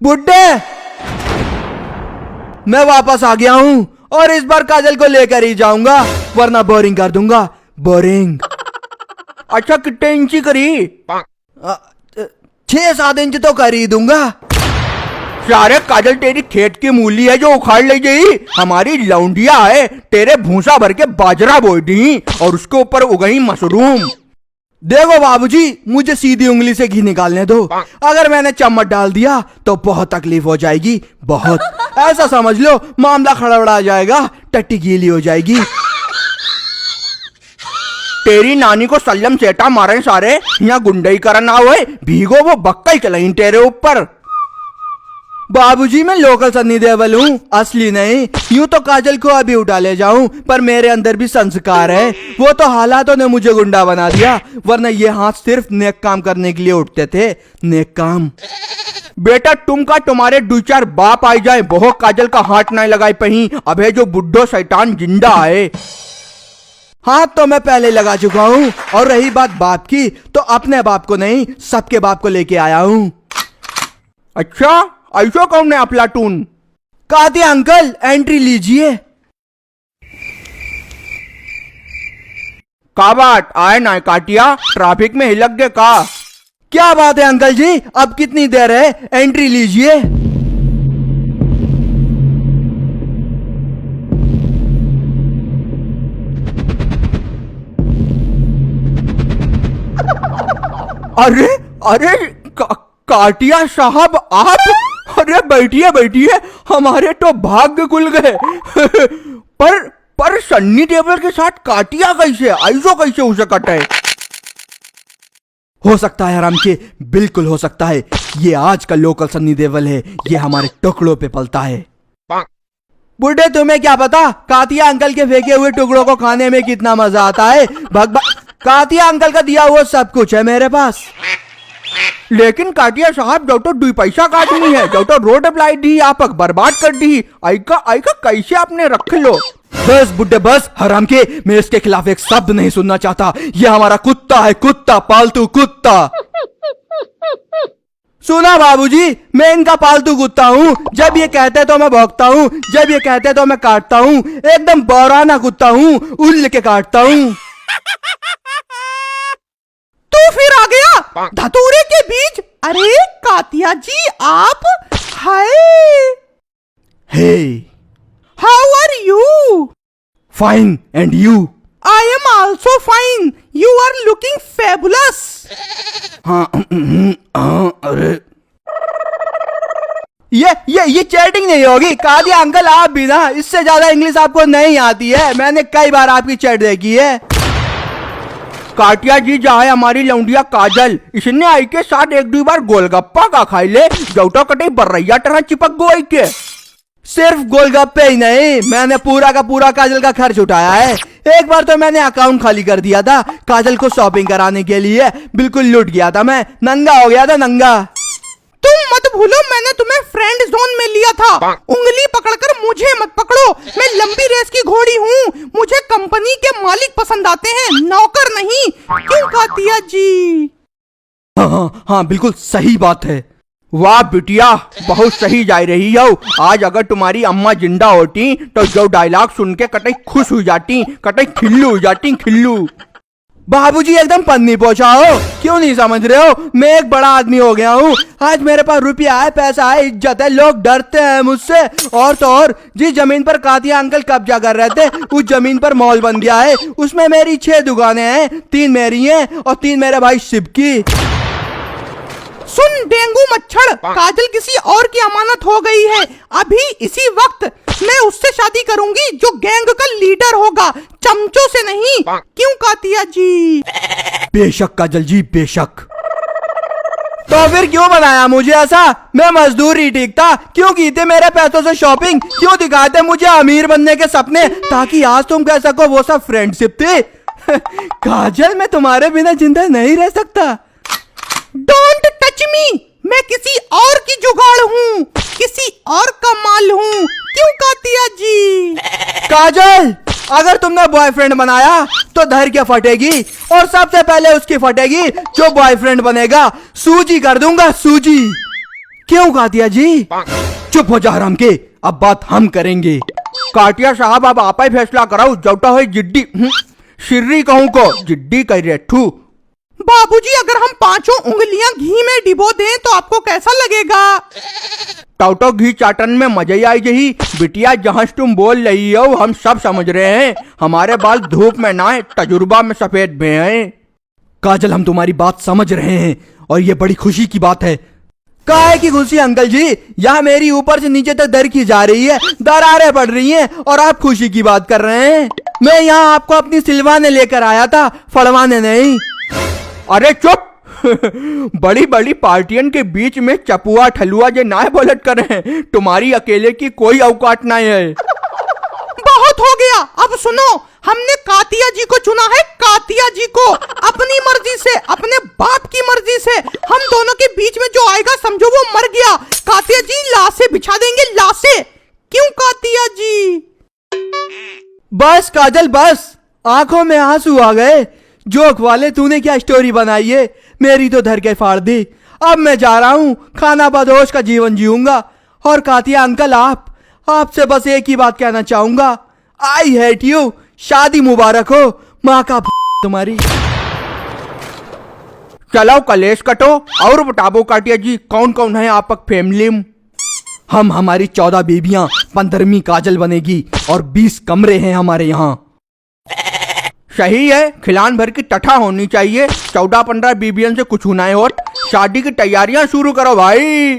बुड्ढे, मैं वापस आ गया हूँ और इस बार काजल को लेकर ही जाऊंगा, वरना बोरिंग कर दूंगा। बोरिंग। अच्छा कितने इंची करी? 6-7 इंच तो कर ही दूंगा। सारे काजल तेरी खेत की मूली है जो उखाड़ ले गई। हमारी लौंडिया है तेरे भूसा भर के बाजरा बोई दी और उसके ऊपर उगई मशरूम। देखो बाबूजी, मुझे सीधी उंगली से घी निकालने दो। अगर मैंने चम्मच डाल दिया तो बहुत तकलीफ हो जाएगी, बहुत। ऐसा समझ लो मामला खड़बड़ा जाएगा, टट्टी गीली हो जाएगी। तेरी नानी को सल्लम सेटा मारे सारे, यहाँ गुंडई करना हुए, भीगो वो बक्कल चलाई तेरे ऊपर। बाबूजी मैं लोकल सन्नी देओल हूँ, असली नहीं। यूं तो काजल को अभी उठा ले जाऊं, पर मेरे अंदर भी संस्कार है। वो तो हालातों ने मुझे गुंडा बना दिया, वरना ये हाथ सिर्फ नेक काम करने के लिए उठते थे। नेक काम। बेटा तुम का तुम्हारे 2-4 बाप आई जाए, बहुत काजल का हाथ नहीं लगाई पही। अबे जो बुड्ढो शैतान जिंदा है। हाथ तो मैं पहले लगा चुका हूँ। और रही बात बाप की, तो अपने बाप को नहीं, सबके बाप को लेके आया हूँ। अच्छा ऐसा कौन है अफलातून? कहते अंकल एंट्री लीजिए। का बात आए ना काटिया, ट्रैफिक में हिलक गए का? क्या बात है अंकल जी, अब कितनी देर है, एंट्री लीजिए। अरे अरे काटिया साहब आप? अरे बैठिए बैठिए, हमारे तो भाग्य खुल गए। पर सन्नी देओल के साथ काटिया कैसे, ऐसो कैसे हो सकता है? हो सकता है आराम के, बिल्कुल हो सकता है। ये आज का लोकल सन्नी देओल है, ये हमारे टुकड़ों पे पलता है। बुढ़े तुम्हें क्या पता कातिया अंकल के फेंके हुए टुकड़ों को खाने में कितना मजा आता है। कातिया अंकल का दिया हुआ सब कुछ है मेरे पास। लेकिन काटिया साहब जो तो 2 पैसा काटनी है, जो तो रोड अप्लाई दी आप बर्बाद कर दी। आइका कैसे आपने रख लो। बस बुड्ढे बस, हराम के, मैं इसके खिलाफ एक शब्द नहीं सुनना चाहता। ये हमारा कुत्ता है, कुत्ता, पालतू कुत्ता। सुना बाबूजी, मैं इनका पालतू कुत्ता हूँ। जब ये कहते तो मैं भौंकता हूँ, जब ये कहते तो मैं काटता हूँ। एकदम बौराना कुत्ता हूँ, उल्ल के काटता हूँ। तो फिर आ गया धतूरे के बीच। अरे कातिया जी आप? Hi, hey, how are you? Fine, and you? I am also fine, you are looking fabulous. हाँ, अरे ये चैटिंग नहीं होगी। कादिया अंकल आप भी ना, इससे ज्यादा इंग्लिश आपको नहीं आती है। मैंने कई बार आपकी चैट देखी है। काटिया जी चाहे हमारी लौंडिया काजल, इसने आई के साथ 1-2 बार गोलगप्पा का खाई ले, जौटा कटे बर्रैया तरह चिपक गई के। सिर्फ गोलगप्पे ही नहीं, मैंने पूरा का पूरा काजल का खर्च उठाया है। एक बार तो मैंने अकाउंट खाली कर दिया था काजल को शॉपिंग कराने के लिए। बिल्कुल लूट गया था मैं, नंगा हो गया था, नंगा। तुम मत भूलो मैंने तुम्हें फ्रेंड जोन में लिया था। उंगली पकड़कर मुझे मत पकड़ो, मैं लंबी रेस की घोड़ी हूँ। मुझे कंपनी के मालिक पसंद आते हैं, नौकर नहीं। क्यों कातिया जी? हाँ बिल्कुल सही बात है। वाह बिटिया, बहुत सही जा रही हो। आज अगर तुम्हारी अम्मा जिंदा होती तो जो डायलॉग सुन के कतई खुश हो जाती, कतई खिल्लू हो जाती, खिल्लू। बाबूजी एकदम पन्नी पहुंचाओ, क्यों नहीं समझ रहे हो? मैं एक बड़ा आदमी हो गया हूँ। आज मेरे पास रुपया है, पैसा है, इज्जत है, लोग डरते हैं मुझसे। और तो और जिस जमीन पर कातिया अंकल कब्जा कर रहे थे, उस जमीन पर मॉल बन गया है। उसमें मेरी 6 दुकानें हैं, 3 मेरी हैं और 3 मेरे भाई शिव की। सुन डेंगू मच्छर, काजल किसी और की अमानत हो गई है। अभी इसी वक्त मैं उससे शादी करूंगी जो गैंग का लीडर होगा, चमचों से नहीं। क्यों कातिया जी? बेशक काजल जी, बेशक। तो फिर क्यों बनाया मुझे ऐसा? मैं मजदूर ही ठीक था। क्यों की थे मेरे पैसों से शॉपिंग? क्यों दिखाते मुझे अमीर बनने के सपने, ताकि आज तुम कह सको वो सब फ्रेंडशिप थे? काजल मैं तुम्हारे बिना जिंदा नहीं रह सकता। डोंट टच मी, मैं किसी और की जुगाड़ हूँ, किसी और का माल हूँ। क्यों कातिया जी? काजल अगर तुमने बॉयफ्रेंड बनाया तो धर के फटेगी, और सबसे पहले उसकी फटेगी जो बॉयफ्रेंड बनेगा। सूजी कर दूंगा, सूजी। क्यों कातिया जी? चुप हो जा हराम के, अब बात हम करेंगे। काटिया साहब अब आप ही फैसला कराओ, जौटा है जिड्डी शिर्री कहूं को जिड्डी कह रहे ठू। बाबूजी अगर हम 5 उंगलियां घी में डिबो दें तो आपको कैसा लगेगा? टोटो घी चाटन में मजा ही आई यही बिटिया, जहां से तुम बोल रही हो हम सब समझ रहे हैं। हमारे बाल धूप में ना है, तजुर्बा में सफेद भी हैं। काजल हम तुम्हारी बात समझ रहे हैं और ये बड़ी खुशी की बात है। काहे की खुशी अंकल जी? यहाँ मेरी ऊपर से नीचे तक दर की जा रही है, दरारें पड़ रही हैं और आप खुशी की बात कर रहे हैं। मैं यहाँ आपको अपनी सिलवाने लेकर आया था, फड़वाने नहीं। अरे चुप बड़ी बड़ी पार्टियन के बीच में चपुआ ठलुआ जे ना बोलत कर रहे हैं, तुम्हारी अकेले की कोई औकात नहीं है। बहुत हो गया, अब सुनो, हमने कातिया जी को चुना है, कातिया जी को। अपनी मर्जी से, अपने बाप की मर्जी से। हम दोनों के बीच में जो आएगा समझो वो मर गया। कातिया जी लाशें बिछा देंगे, लाशें। क्यों कातिया जी? बस काजल बस, आंखों में आंसू आ गए। जोक वाले तूने क्या स्टोरी बनाई है, मेरी तो धर के फाड़ दी। अब मैं जा रहा हूँ, खाना बदोश का जीवन जीऊंगा। और कातिया अंकल आपसे बस एक ही बात कहना चाहूंगा, आई हेट यू। शादी मुबारक हो, माँ का तुम्हारी। चलो कलेश कटो और बताबो काटिया जी, कौन कौन है आपक फैमिली में? हम हमारी 14 बीबियां, 15वीं काजल बनेगी और 20 कमरे हैं हमारे यहाँ। सही है, खिलान भर की टठा होनी चाहिए। 14-15 बीबियन से कुछ होना है और शादी की तैयारियां शुरू करो भाई।